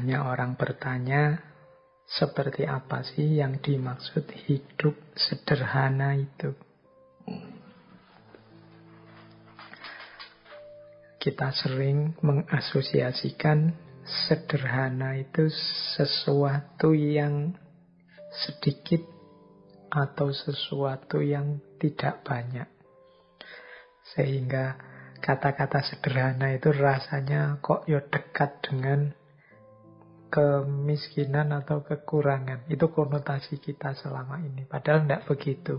Banyak orang bertanya, seperti apa sih yang dimaksud hidup sederhana itu? Kita sering mengasosiasikan sederhana itu sesuatu yang sedikit atau sesuatu yang tidak banyak. Sehingga kata-kata sederhana itu rasanya kok ya dekat dengan kemiskinan atau kekurangan. Itu konotasi kita selama ini. Padahal tidak begitu.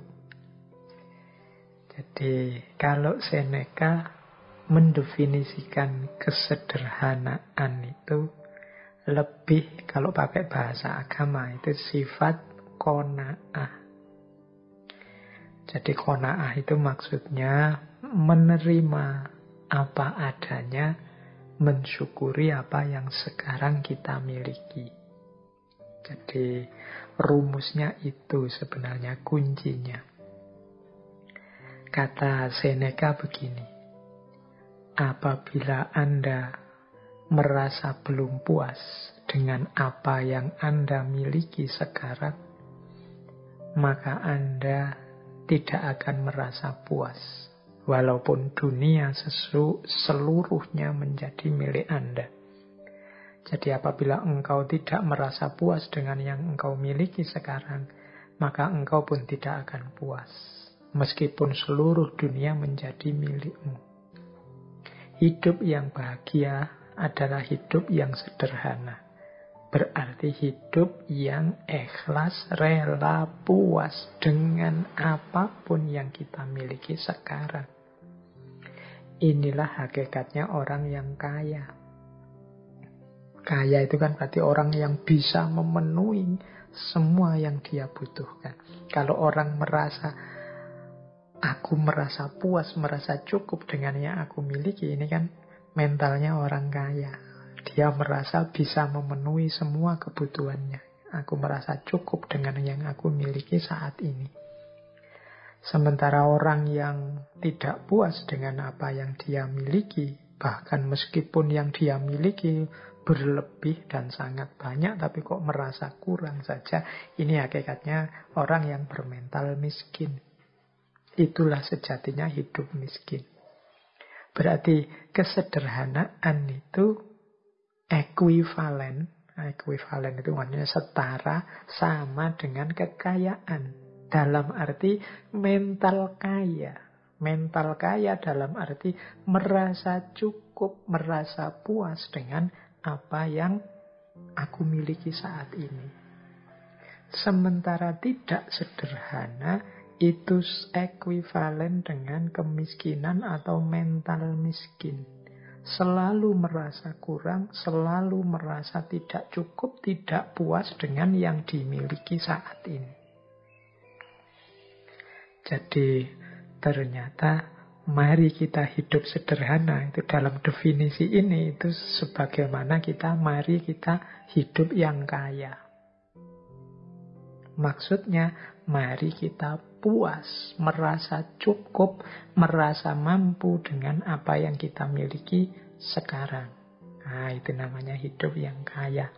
Jadi kalau Seneca mendefinisikan kesederhanaan itu lebih, kalau pakai bahasa agama, itu sifat qanaah. Jadi qanaah itu maksudnya menerima apa adanya, mensyukuri apa yang sekarang kita miliki. Jadi rumusnya itu sebenarnya kuncinya. Kata Seneca begini, apabila Anda merasa belum puas dengan apa yang Anda miliki sekarang, maka Anda tidak akan merasa puas, walaupun dunia seluruhnya menjadi milik Anda. Jadi apabila engkau tidak merasa puas dengan yang engkau miliki sekarang, maka engkau pun tidak akan puas, meskipun seluruh dunia menjadi milikmu. Hidup yang bahagia adalah hidup yang sederhana. Berarti hidup yang ikhlas, rela, puas dengan apapun yang kita miliki sekarang. Inilah hakikatnya orang yang kaya. Kaya itu kan berarti orang yang bisa memenuhi semua yang dia butuhkan. Kalau orang merasa aku merasa puas, merasa cukup dengan yang aku miliki, ini kan mentalnya orang kaya. Dia merasa bisa memenuhi semua kebutuhannya. Aku merasa cukup dengan yang aku miliki saat ini. Sementara orang yang tidak puas dengan apa yang dia miliki, bahkan meskipun yang dia miliki berlebih dan sangat banyak, tapi kok merasa kurang saja, ini hakikatnya orang yang bermental miskin. Itulah sejatinya hidup miskin. Berarti kesederhanaan itu ekuivalen. Ekuivalen itu maksudnya setara, sama dengan kekayaan. Dalam arti mental kaya. Mental kaya dalam arti merasa cukup, merasa puas dengan apa yang aku miliki saat ini. Sementara tidak sederhana itu ekuivalen dengan kemiskinan atau mental miskin. Selalu merasa kurang, selalu merasa tidak cukup, tidak puas dengan yang dimiliki saat ini. Jadi ternyata mari kita hidup sederhana, itu dalam definisi ini itu sebagaimana mari kita hidup yang kaya. Maksudnya, mari kita puas, merasa cukup, merasa mampu dengan apa yang kita miliki sekarang. Nah, itu namanya hidup yang kaya.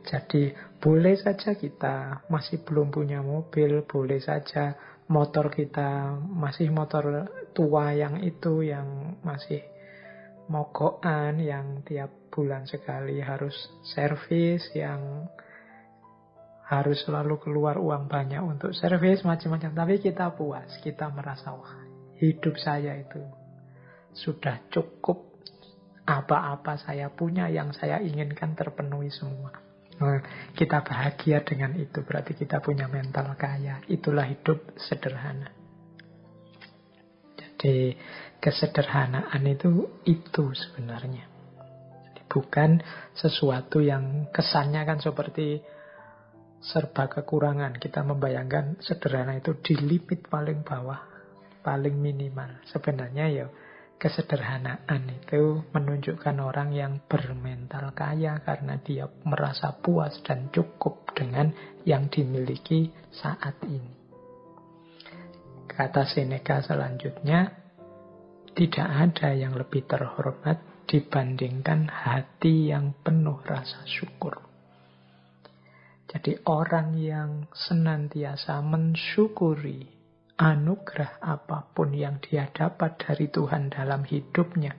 Jadi, boleh saja kita masih belum punya mobil, boleh saja motor kita masih motor tua yang itu, yang masih mogokan, yang tiap bulan sekali harus servis, yang harus selalu keluar uang banyak untuk servis, macam-macam. Tapi kita puas, kita merasa, wah, hidup saya itu sudah cukup. Apa-apa saya punya, yang saya inginkan terpenuhi semua. Nah, kita bahagia dengan itu, berarti kita punya mental kaya. Itulah hidup sederhana. Jadi kesederhanaan itu sebenarnya. Bukan sesuatu yang kesannya kan seperti serba kekurangan. Kita membayangkan sederhana itu di limit paling bawah, paling minimal. Sebenarnya ya kesederhanaan itu menunjukkan orang yang bermental kaya karena dia merasa puas dan cukup dengan yang dimiliki saat ini. Kata Seneca selanjutnya, tidak ada yang lebih terhormat dibandingkan hati yang penuh rasa syukur. Jadi orang yang senantiasa mensyukuri anugerah apapun yang dia dapat dari Tuhan dalam hidupnya,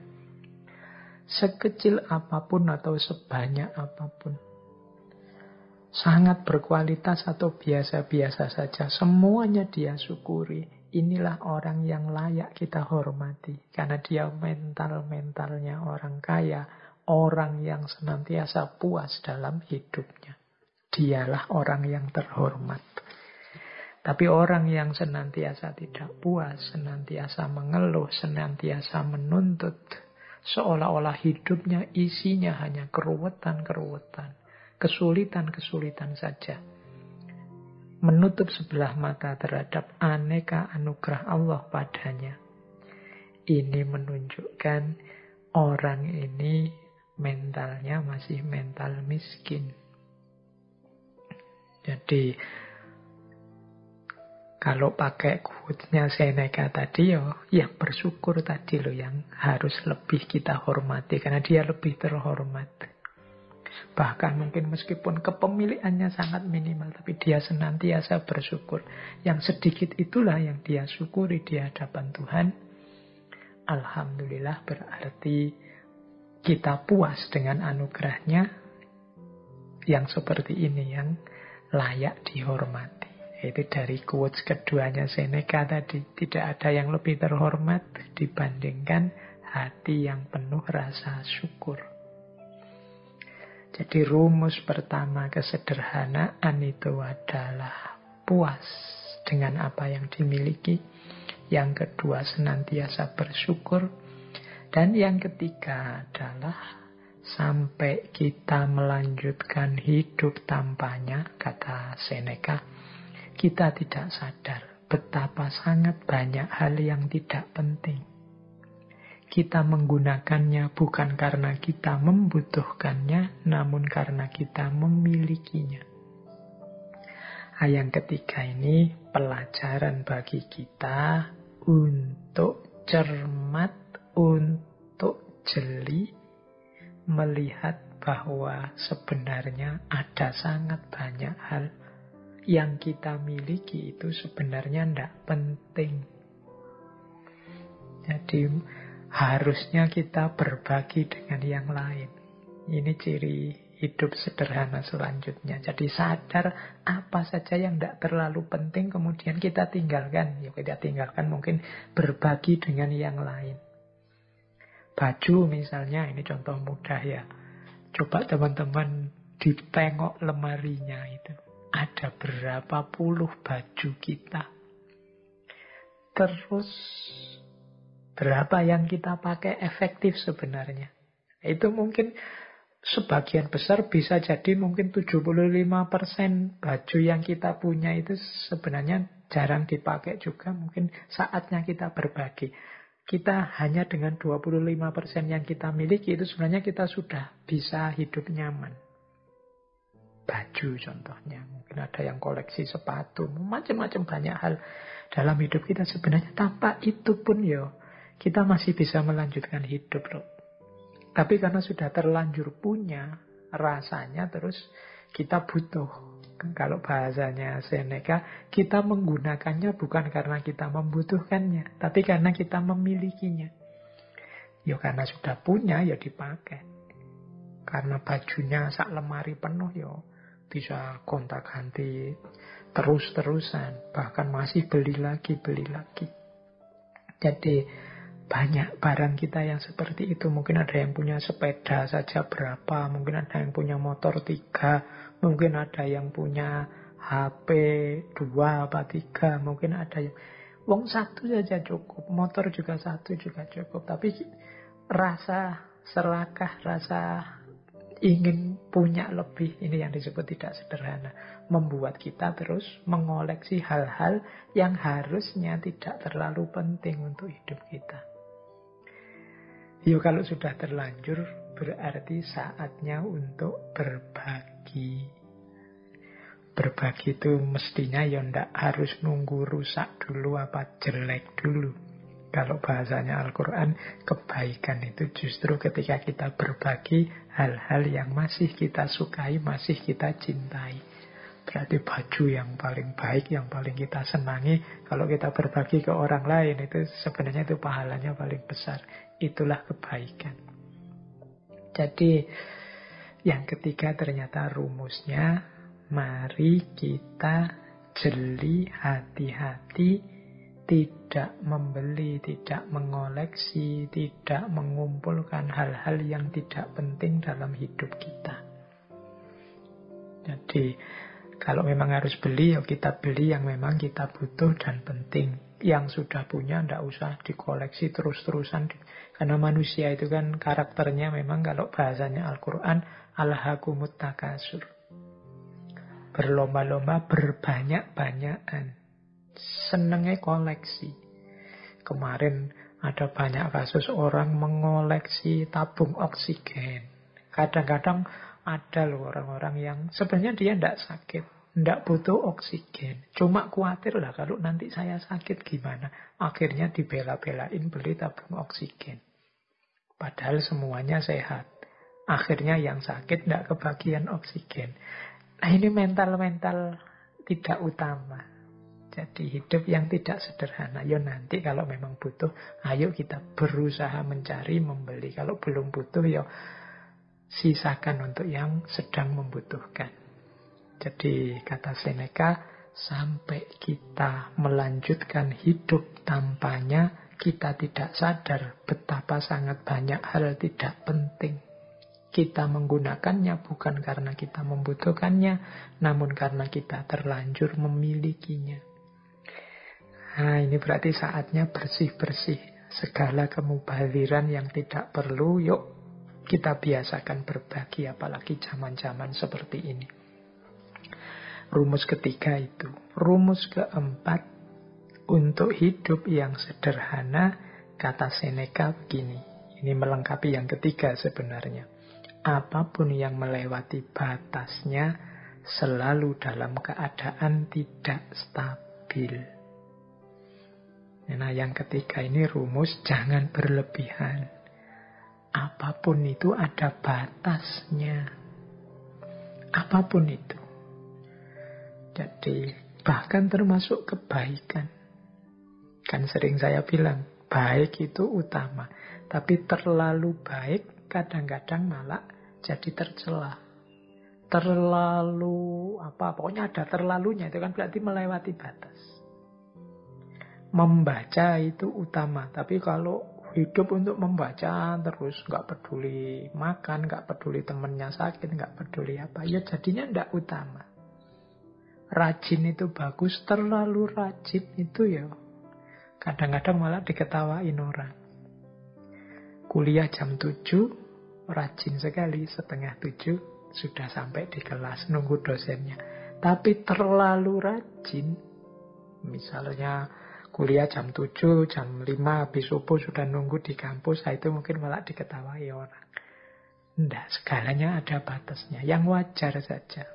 sekecil apapun atau sebanyak apapun, sangat berkualitas atau biasa-biasa saja, semuanya dia syukuri. Inilah orang yang layak kita hormati. Karena dia mental-mentalnya orang kaya, orang yang senantiasa puas dalam hidupnya. Dialah orang yang terhormat. Tapi orang yang senantiasa tidak puas, senantiasa mengeluh, senantiasa menuntut, seolah-olah hidupnya isinya hanya keruwetan-keruwetan, kesulitan-kesulitan saja, menutup sebelah mata terhadap aneka anugerah Allah padanya. Ini menunjukkan orang ini mentalnya masih mental miskin. Jadi kalau pakai quotes-nya Seneca tadi, yang bersyukur tadi loh yang harus lebih kita hormati, karena dia lebih terhormat. Bahkan mungkin meskipun kepemilikannya sangat minimal, tapi dia senantiasa bersyukur. Yang sedikit itulah yang dia syukuri di hadapan Tuhan. Alhamdulillah, berarti kita puas dengan anugerahnya yang seperti ini, yang layak dihormati. Itu dari quotes keduanya Seneca tadi. Tidak ada yang lebih terhormat dibandingkan hati yang penuh rasa syukur. Jadi rumus pertama kesederhanaan itu adalah puas dengan apa yang dimiliki. Yang kedua senantiasa bersyukur. Dan yang ketiga adalah sampai kita melanjutkan hidup tanpanya, kata Seneca, kita tidak sadar betapa sangat banyak hal yang tidak penting. Kita menggunakannya bukan karena kita membutuhkannya, namun karena kita memilikinya. Yang ketiga ini pelajaran bagi kita untuk cermat, untuk jeli, melihat bahwa sebenarnya ada sangat banyak hal yang kita miliki itu sebenarnya tidak penting. Jadi harusnya kita berbagi dengan yang lain. Ini ciri hidup sederhana selanjutnya. Jadi sadar apa saja yang tidak terlalu penting kemudian kita tinggalkan. Ya kita tinggalkan mungkin berbagi dengan yang lain. Baju misalnya, ini contoh mudah ya. Coba teman-teman ditengok lemarinya itu. Ada berapa puluh baju kita. Terus berapa yang kita pakai efektif sebenarnya. Itu mungkin sebagian besar bisa jadi mungkin 75% baju yang kita punya itu sebenarnya jarang dipakai juga. Mungkin saatnya kita berbagi. Kita hanya dengan 25% yang kita miliki itu sebenarnya kita sudah bisa hidup nyaman. Baju contohnya. Mungkin ada yang koleksi sepatu. Macam-macam banyak hal dalam hidup kita sebenarnya. Tanpa itu pun kita masih bisa melanjutkan hidup loh. Tapi karena sudah terlanjur punya, rasanya terus kita butuh. Kalau bahasanya Seneca, kita menggunakannya bukan karena kita membutuhkannya, tapi karena kita memilikinya. Karena sudah punya, dipakai. Karena bajunya sak lemari penuh, bisa gonta-ganti terus-terusan. Bahkan masih beli lagi. Jadi banyak barang kita yang seperti itu. Mungkin ada yang punya sepeda saja berapa, mungkin ada yang punya motor 3, mungkin ada yang punya HP 2 apa 3, mungkin ada yang wong 1 saja cukup, motor juga 1 juga cukup. Tapi rasa serakah, rasa ingin punya lebih, ini yang disebut tidak sederhana, membuat kita terus mengoleksi hal-hal yang harusnya tidak terlalu penting untuk hidup kita. Kalau sudah terlanjur berarti saatnya untuk berbagi. Berbagi itu mestinya ndak harus nunggu rusak dulu apa jelek dulu. Kalau bahasanya Al-Quran, kebaikan itu justru ketika kita berbagi hal-hal yang masih kita sukai, masih kita cintai. Berarti baju yang paling baik, yang paling kita senangi, kalau kita berbagi ke orang lain, itu sebenarnya itu pahalanya paling besar. Itulah kebaikan. Jadi, yang ketiga ternyata rumusnya, mari kita jeli, hati-hati, tidak membeli, tidak mengoleksi, tidak mengumpulkan hal-hal yang tidak penting dalam hidup kita. Jadi, kalau memang harus beli, ya kita beli yang memang kita butuh dan penting. Yang sudah punya, tidak usah dikoleksi terus-terusan. Karena manusia itu kan karakternya memang, kalau bahasanya Al-Quran, alhaakumut takasur. Berlomba-lomba, berbanyak-banyakan. Senengnya koleksi. Kemarin ada banyak kasus orang mengoleksi tabung oksigen. Kadang-kadang ada loh orang-orang yang sebenarnya dia tidak sakit, tidak butuh oksigen. Cuma khawatir lah kalau nanti saya sakit gimana. Akhirnya dibela-belain beli tabung oksigen. Padahal semuanya sehat. Akhirnya yang sakit tidak kebagian oksigen. Nah, ini mental-mental tidak utama. Jadi hidup yang tidak sederhana. Ya nanti kalau memang butuh, ayo kita berusaha mencari, membeli. Kalau belum butuh, ya sisakan untuk yang sedang membutuhkan. Jadi kata Seneca, sampai kita melanjutkan hidup tanpanya, kita tidak sadar betapa sangat banyak hal tidak penting. Kita menggunakannya bukan karena kita membutuhkannya, namun karena kita terlanjur memilikinya. Nah, ini berarti saatnya bersih-bersih segala kemubaziran yang tidak perlu. Yuk kita biasakan berbagi, apalagi zaman-zaman seperti ini. Rumus ketiga itu. Rumus keempat, untuk hidup yang sederhana, kata Seneca begini. Ini melengkapi yang ketiga sebenarnya. Apapun yang melewati batasnya selalu dalam keadaan tidak stabil. Nah, yang ketiga ini rumus jangan berlebihan. Apapun itu ada batasnya. Apapun itu. Jadi, bahkan termasuk kebaikan. Kan sering saya bilang, baik itu utama. Tapi terlalu baik kadang-kadang malah jadi tercela. Terlalu, pokoknya ada terlalunya. Itu kan berarti melewati batas. Membaca itu utama, tapi kalau hidup untuk membaca terus, nggak peduli makan, nggak peduli temennya sakit, nggak peduli apa, ya jadinya nggak utama. Rajin itu bagus, terlalu rajin itu ya kadang-kadang malah diketawain orang. Kuliah jam 7, rajin sekali, 6:30 sudah sampai di kelas, nunggu dosennya. Tapi terlalu rajin, misalnya kuliah jam 7, jam 5, habis subuh sudah nunggu di kampus, itu mungkin malah diketawai orang. Tidak, segalanya ada batasnya. Yang wajar saja.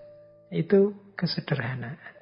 Itu kesederhanaan.